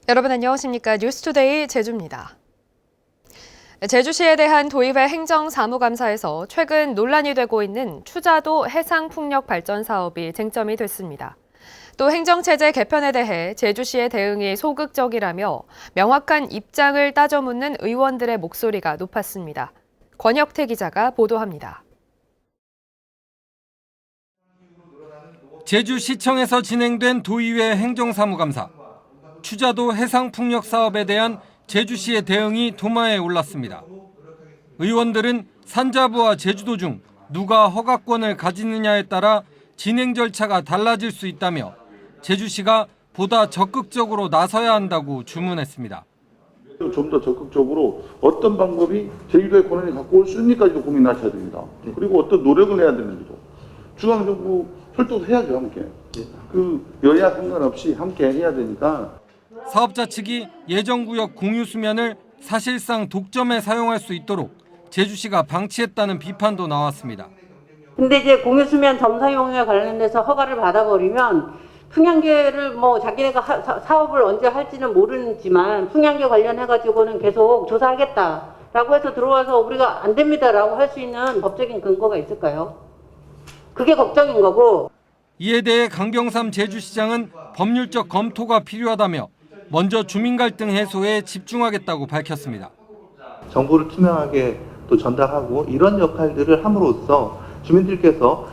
여러분 안녕하십니까? 뉴스투데이 제주입니다. 제주시에 대한 도의회 행정사무감사에서 최근 논란이 되고 있는 추자도 해상풍력 발전 사업이 쟁점이 됐습니다. 또 행정체제 개편에 대해 제주시의 대응이 소극적이라며 명확한 입장을 따져 묻는 의원들의 목소리가 높았습니다. 권혁태 기자가 보도합니다. 제주시청에서 진행된 도의회 행정사무감사. 추자도 해상풍력 사업에 대한 제주시의 대응이 도마에 올랐습니다. 의원들은 산자부와 제주도 중 누가 허가권을 가지느냐에 따라 진행 절차가 달라질 수 있다며 제주시가 보다 적극적으로 나서야 한다고 주문했습니다. 좀 더 적극적으로 어떤 방법이 제주도의 권한을 갖고 올 수 있는지까지도 고민하셔야 됩니다. 그리고 어떤 노력을 해야 되는지도. 중앙정부 설득도 해야죠, 함께. 그 여야 상관없이 함께 해야 되니까. 사업자 측이 예정구역 공유 수면을 사실상 독점에 사용할 수 있도록 제주시가 방치했다는 비판도 나왔습니다. 근데 이제 공유수면 점사용에 관련돼서 허가를 받아버리면 풍향계를 자기네가 사업을 언제 할지는 모르지만 풍향계 관련해가지고는 계속 조사하겠다라고 해서 들어와서 우리가 안 됩니다라고 할 수 있는 법적인 근거가 있을까요? 그게 걱정인 거고. 이에 대해 강병삼 제주시장은 법률적 검토가 필요하다며 먼저 주민 갈등 해소에 집중하겠다고 밝혔습니다. 정보를 투명하게 또 전달하고 이런 역할들을 함으로써 주민들께서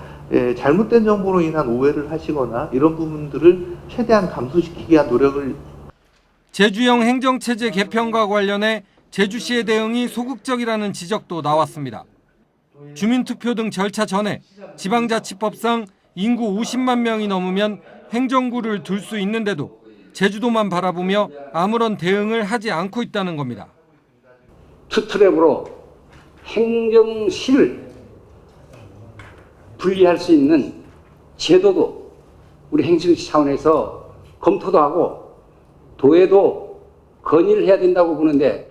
잘못된 정보로 인한 오해를 하시거나 이런 부분들을 최대한 감소시키기 위한 노력을. 제주형 행정체제 개편과 관련해 제주시의 대응이 소극적이라는 지적도 나왔습니다. 주민투표 등 절차 전에 지방자치법상 인구 50만 명이 넘으면 행정구를 둘 수 있는데도 제주도만 바라보며 아무런 대응을 하지 않고 있다는 겁니다. 투트랙으로 행정실을 분리할 수 있는 제도도 우리 행정시 차원에서 검토도 하고 도에도 건의를 해야 된다고 보는데,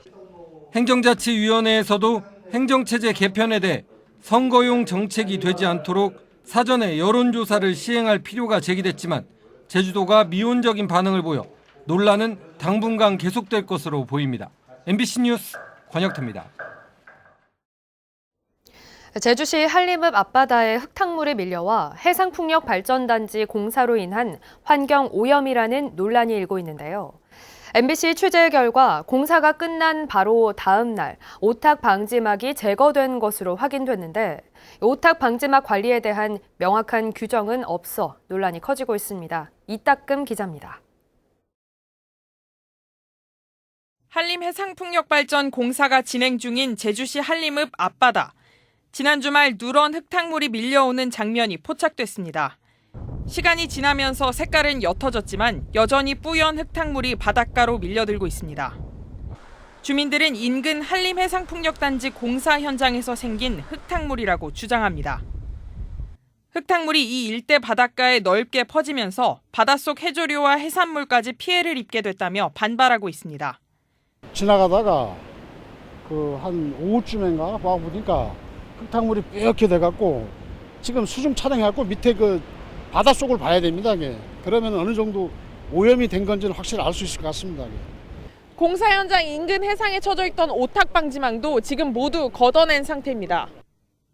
행정자치위원회에서도 행정체제 개편에 대해 선거용 정책이 되지 않도록 사전에 여론조사를 시행할 필요가 제기됐지만 제주도가 미온적인 반응을 보여 논란은 당분간 계속될 것으로 보입니다. MBC 뉴스 권혁태입니다. 제주시 한림읍 앞바다에 흙탕물이 밀려와 해상풍력발전단지 공사로 인한 환경오염이라는 논란이 일고 있는데요. MBC 취재 결과 공사가 끝난 바로 다음 날 오탁 방지막이 제거된 것으로 확인됐는데 오탁 방지막 관리에 대한 명확한 규정은 없어 논란이 커지고 있습니다. 이따금 기자입니다. 한림 해상풍력발전 공사가 진행 중인 제주시 한림읍 앞바다. 지난 주말 누런 흙탕물이 밀려오는 장면이 포착됐습니다. 시간이 지나면서 색깔은 옅어졌지만 여전히 뿌연 흙탕물이 바닷가로 밀려들고 있습니다. 주민들은 인근 한림해상풍력단지 공사 현장에서 생긴 흙탕물이라고 주장합니다. 흙탕물이 이 일대 바닷가에 넓게 퍼지면서 바닷속 해조류와 해산물까지 피해를 입게 됐다며 반발하고 있습니다. 지나가다가 한 오후쯤인가 와보니까 흙탕물이 뾰얗게 돼갖고 지금 수중 촬영해갖고 밑에 바닷속을 봐야 됩니다. 그러면 어느 정도 오염이 된 건지는 확실히 알 수 있을 것 같습니다. 공사 현장 인근 해상에 쳐져 있던 오탁 방지망도 지금 모두 걷어낸 상태입니다.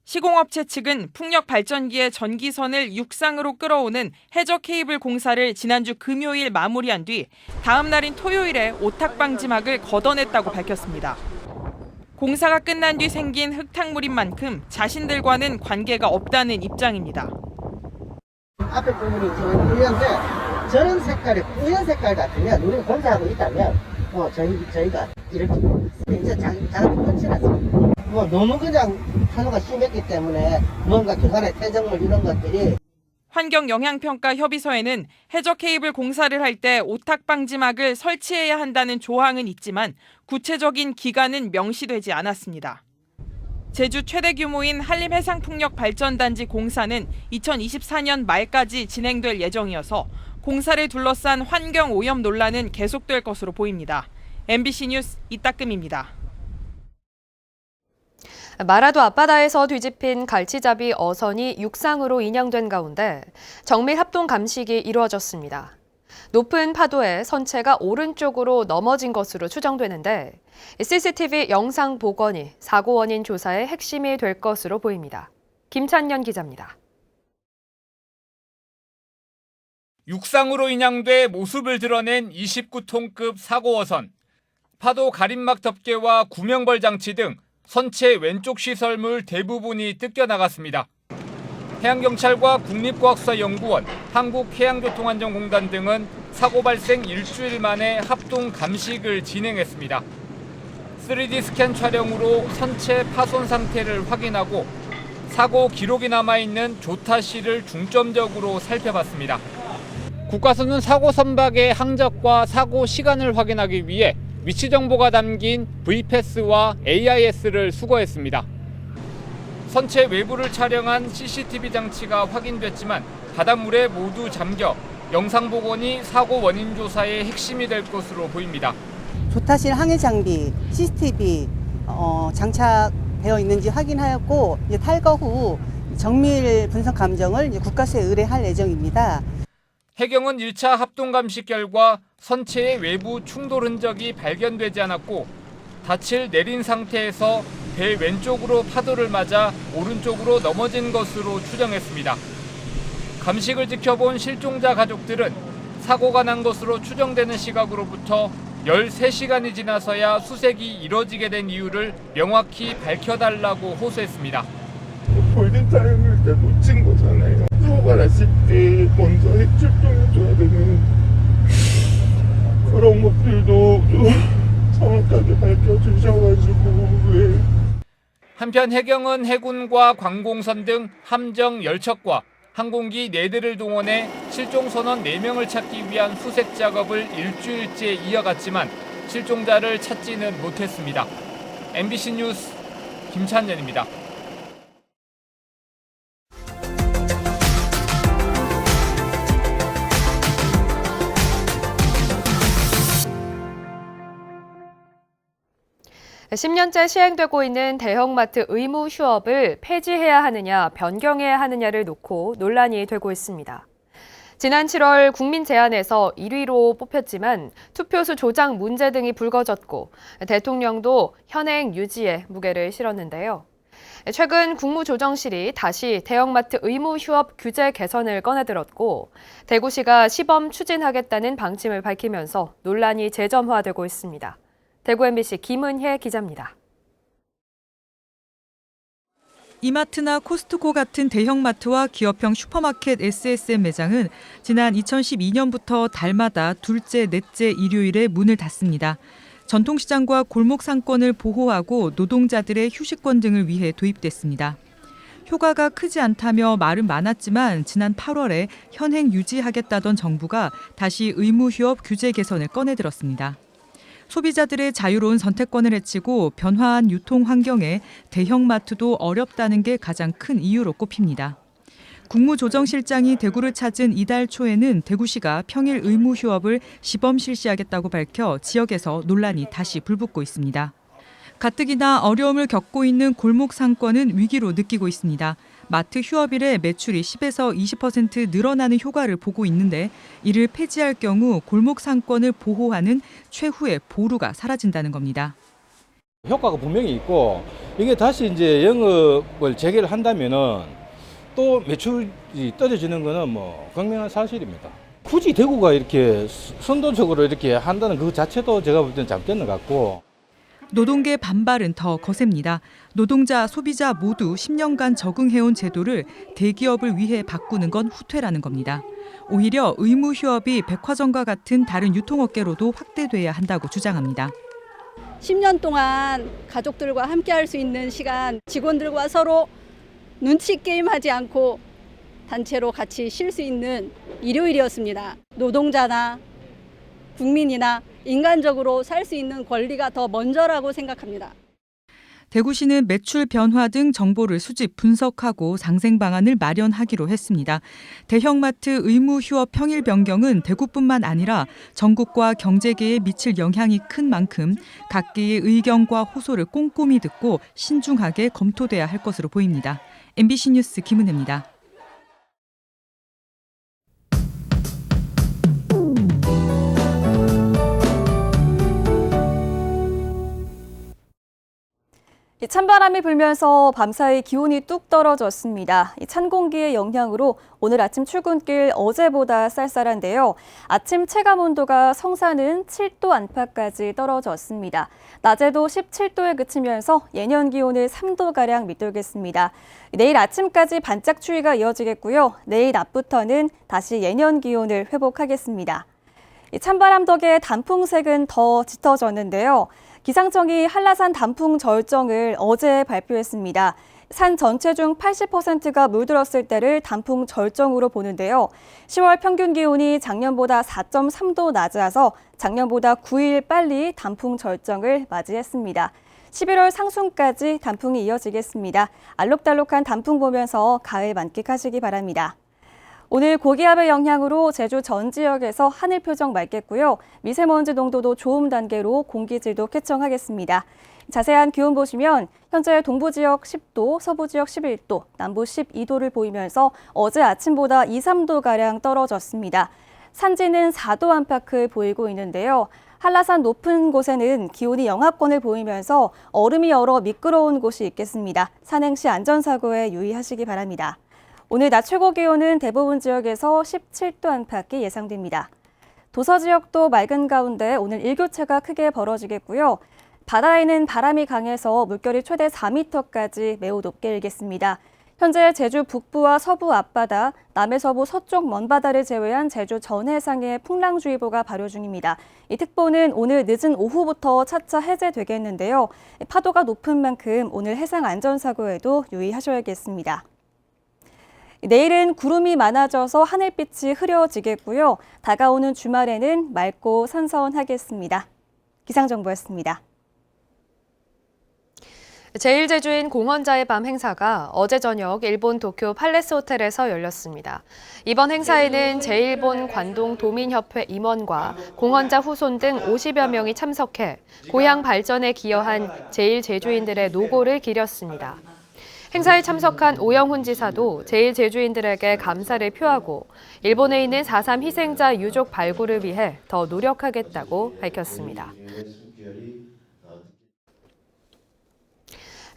시공업체 측은 풍력 발전기의 전기선을 육상으로 끌어오는 해저 케이블 공사를 지난주 금요일 마무리한 뒤 다음 날인 토요일에 오탁 방지막을 걷어냈다고 밝혔습니다. 공사가 끝난 뒤 생긴 흙탕물인 만큼 자신들과는 관계가 없다는 입장입니다. 앞에 부분이 지금 뿌연데 저런 색깔이 뿌연 색깔 같으면 우리가 공사하고 있다면 저희가 이렇게 이제 작업이 끝이 났습니다. 너무 그냥 산호가 심했기 때문에 뭔가 중간에 퇴적물 이런 것들이. 환경영향평가협의서에는 해저 케이블 공사를 할 때 오탁 방지막을 설치해야 한다는 조항은 있지만 구체적인 기간은 명시되지 않았습니다. 제주 최대 규모인 한림해상풍력발전단지 공사는 2024년 말까지 진행될 예정이어서 공사를 둘러싼 환경오염 논란은 계속될 것으로 보입니다. MBC 뉴스 이따금입니다. 마라도 앞바다에서 뒤집힌 갈치잡이 어선이 육상으로 인양된 가운데 정밀 합동 감식이 이루어졌습니다. 높은 파도에 선체가 오른쪽으로 넘어진 것으로 추정되는데 CCTV 영상 복원이 사고 원인 조사의 핵심이 될 것으로 보입니다. 김찬년 기자입니다. 육상으로 인양돼 모습을 드러낸 29톤급 사고어선. 파도 가림막 덮개와 구명벌 장치 등 선체 왼쪽 시설물 대부분이 뜯겨나갔습니다. 해양경찰과 국립과학수사연구원, 한국해양교통안전공단 등은 사고 발생 일주일 만에 합동 감식을 진행했습니다. 3D 스캔 촬영으로 선체 파손 상태를 확인하고 사고 기록이 남아있는 조타실을 중점적으로 살펴봤습니다. 국과수는 사고 선박의 항적과 사고 시간을 확인하기 위해 위치 정보가 담긴 VPAS와 AIS를 수거했습니다. 선체 외부를 촬영한 CCTV 장치가 확인됐지만 바닷물에 모두 잠겨 영상 복원이 사고 원인 조사의 핵심이 될 것으로 보입니다. 조타실 항해 장비, CCTV 장착되어 있는지 확인하였고 이제 탈거 후 정밀 분석 감정을 이제 국과수에 의뢰할 예정입니다. 해경은 1차 합동 감식 결과 선체의 외부 충돌 흔적이 발견되지 않았고 닻을 내린 상태에서 배 왼쪽으로 파도를 맞아 오른쪽으로 넘어진 것으로 추정했습니다. 감식을 지켜본 실종자 가족들은 사고가 난 것으로 추정되는 시각으로부터 13시간이 지나서야 수색이 이뤄지게 된 이유를 명확히 밝혀달라고 호소했습니다. 골든타임을 때 놓친 거잖아요. 사고가 났을 때 먼저 핵출동해줘야 되는 그런 것들도 좀 정확하게 밝혀주셔가지고 왜. 한편 해경은 해군과 관공선 등 함정 10척과 항공기 4대를 동원해 실종 선원 4명을 찾기 위한 수색 작업을 일주일째 이어갔지만 실종자를 찾지는 못했습니다. MBC 뉴스 김찬년입니다. 네, 10년째 시행되고 있는 대형마트 의무 휴업을 폐지해야 하느냐, 변경해야 하느냐를 놓고 논란이 되고 있습니다. 지난 7월 국민 제안에서 1위로 뽑혔지만 투표수 조작 문제 등이 불거졌고 대통령도 현행 유지에 무게를 실었는데요. 최근 국무조정실이 다시 대형마트 의무 휴업 규제 개선을 꺼내들었고 대구시가 시범 추진하겠다는 방침을 밝히면서 논란이 재점화되고 있습니다. 대구 MBC 김은혜 기자입니다. 이마트나 코스트코 같은 대형마트와 기업형 슈퍼마켓 SSM 매장은 지난 2012년부터 달마다 둘째, 넷째 일요일에 문을 닫습니다. 전통시장과 골목 상권을 보호하고 노동자들의 휴식권 등을 위해 도입됐습니다. 효과가 크지 않다며 말은 많았지만 지난 8월에 현행 유지하겠다던 정부가 다시 의무 휴업 규제 개선을 꺼내들었습니다. 소비자들의 자유로운 선택권을 해치고 변화한 유통 환경에 대형마트도 어렵다는 게 가장 큰 이유로 꼽힙니다. 국무조정실장이 대구를 찾은 이달 초에는 대구시가 평일 의무 휴업을 시범 실시하겠다고 밝혀 지역에서 논란이 다시 불붙고 있습니다. 가뜩이나 어려움을 겪고 있는 골목 상권은 위기로 느끼고 있습니다. 마트 휴업일에 매출이 10에서 20% 늘어나는 효과를 보고 있는데 이를 폐지할 경우 골목 상권을 보호하는 최후의 보루가 사라진다는 겁니다. 효과가 분명히 있고 이게 다시 이제 영업을 재개를 한다면은 또 매출이 떨어지는 거는 뭐 분명한 사실입니다. 굳이 대구가 이렇게 선도적으로 이렇게 한다는 그 자체도 제가 볼 때는 잘못된 것 같고. 노동계 반발은 더 거셉니다. 노동자, 소비자 모두 10년간 적응해온 제도를 대기업을 위해 바꾸는 건 후퇴라는 겁니다. 오히려 의무 휴업이 백화점과 같은 다른 유통업계로도 확대돼야 한다고 주장합니다. 10년 동안 가족들과 함께할 수 있는 시간, 직원들과 서로 눈치 게임하지 않고 단체로 같이 쉴 수 있는 일요일이었습니다. 노동자나 국민이나 인간적으로 살 수 있는 권리가 더 먼저라고 생각합니다. 대구시는 매출 변화 등 정보를 수집, 분석하고 상생 방안을 마련하기로 했습니다. 대형마트 의무 휴업 평일 변경은 대구뿐만 아니라 전국과 경제계에 미칠 영향이 큰 만큼 각계의 의견과 호소를 꼼꼼히 듣고 신중하게 검토돼야 할 것으로 보입니다. MBC 뉴스 김은혜입니다. 찬바람이 불면서 밤사이 기온이 뚝 떨어졌습니다. 찬 공기의 영향으로 오늘 아침 출근길 어제보다 쌀쌀한데요. 아침 체감 온도가 성산은 7도 안팎까지 떨어졌습니다. 낮에도 17도에 그치면서 예년 기온을 3도가량 밑돌겠습니다. 내일 아침까지 반짝 추위가 이어지겠고요. 내일 낮부터는 다시 예년 기온을 회복하겠습니다. 찬바람 덕에 단풍색은 더 짙어졌는데요. 기상청이 한라산 단풍 절정을 어제 발표했습니다. 산 전체 중 80%가 물들었을 때를 단풍 절정으로 보는데요. 10월 평균 기온이 작년보다 4.3도 낮아서 작년보다 9일 빨리 단풍 절정을 맞이했습니다. 11월 상순까지 단풍이 이어지겠습니다. 알록달록한 단풍 보면서 가을 만끽하시기 바랍니다. 오늘 고기압의 영향으로 제주 전 지역에서 하늘 표정 맑겠고요. 미세먼지 농도도 좋음 단계로 공기질도 쾌청하겠습니다. 자세한 기온 보시면 현재 동부 지역 10도, 서부 지역 11도, 남부 12도를 보이면서 어제 아침보다 2, 3도가량 떨어졌습니다. 산지는 4도 안팎을 보이고 있는데요. 한라산 높은 곳에는 기온이 영하권을 보이면서 얼음이 얼어 미끄러운 곳이 있겠습니다. 산행 시 안전사고에 유의하시기 바랍니다. 오늘 낮 최고 기온은 대부분 지역에서 17도 안팎이 예상됩니다. 도서 지역도 맑은 가운데 오늘 일교차가 크게 벌어지겠고요. 바다에는 바람이 강해서 물결이 최대 4m까지 매우 높게 일겠습니다. 현재 제주 북부와 서부 앞바다, 남해서부 서쪽 먼바다를 제외한 제주 전 해상에 풍랑주의보가 발효 중입니다. 이 특보는 오늘 늦은 오후부터 차차 해제되겠는데요. 파도가 높은 만큼 오늘 해상 안전사고에도 유의하셔야겠습니다. 내일은 구름이 많아져서 하늘빛이 흐려지겠고요. 다가오는 주말에는 맑고 선선하겠습니다. 기상정보였습니다. 제1제주인 공헌자의 밤 행사가 어제 저녁 일본 도쿄 팔레스 호텔에서 열렸습니다. 이번 행사에는 제1본 관동 도민협회 임원과 공헌자 후손 등 50여 명이 참석해 고향 발전에 기여한 제1제주인들의 노고를 기렸습니다. 행사에 참석한 오영훈 지사도 제1제주인들에게 감사를 표하고 일본에 있는 4.3 희생자 유족 발굴을 위해 더 노력하겠다고 밝혔습니다.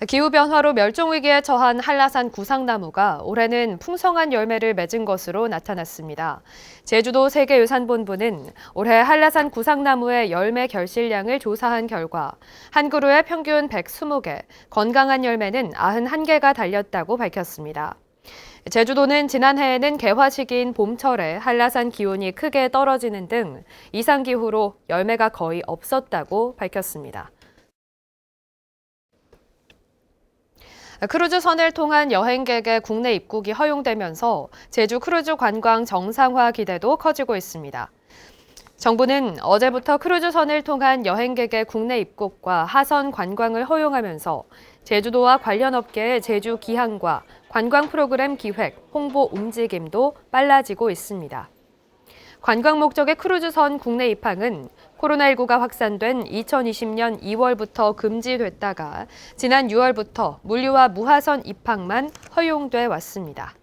기후변화로 멸종위기에 처한 한라산 구상나무가 올해는 풍성한 열매를 맺은 것으로 나타났습니다. 제주도 세계유산본부는 올해 한라산 구상나무의 열매 결실량을 조사한 결과 한 그루에 평균 120개, 건강한 열매는 91개가 달렸다고 밝혔습니다. 제주도는 지난해에는 개화 시기인 봄철에 한라산 기온이 크게 떨어지는 등 이상기후로 열매가 거의 없었다고 밝혔습니다. 크루즈선을 통한 여행객의 국내 입국이 허용되면서 제주 크루즈 관광 정상화 기대도 커지고 있습니다. 정부는 어제부터 크루즈선을 통한 여행객의 국내 입국과 하선 관광을 허용하면서 제주도와 관련 업계의 제주 기항과 관광 프로그램 기획, 홍보 움직임도 빨라지고 있습니다. 관광 목적의 크루즈선 국내 입항은 코로나19가 확산된 2020년 2월부터 금지됐다가 지난 6월부터 물류와 무하선 입항만 허용돼 왔습니다.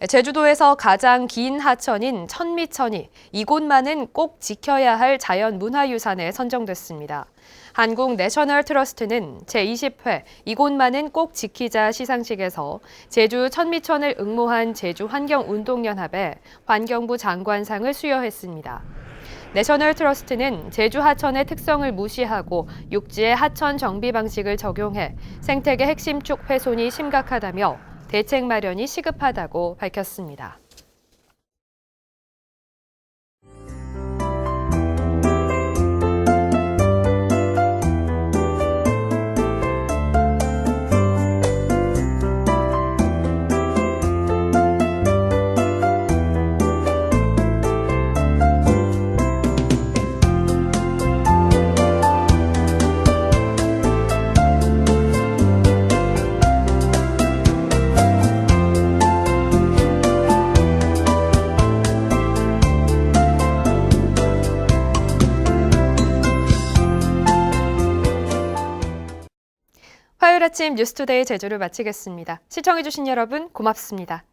제주도에서 가장 긴 하천인 천미천이 이곳만은 꼭 지켜야 할 자연문화유산에 선정됐습니다. 한국 내셔널 트러스트는 제20회 이곳만은 꼭 지키자 시상식에서 제주 천미천을 응모한 제주환경운동연합에 환경부 장관상을 수여했습니다. 내셔널 트러스트는 제주 하천의 특성을 무시하고 육지의 하천 정비 방식을 적용해 생태계 핵심축 훼손이 심각하다며 대책 마련이 시급하다고 밝혔습니다. 화요일 아침 뉴스투데이 제주를 마치겠습니다. 시청해주신 여러분 고맙습니다.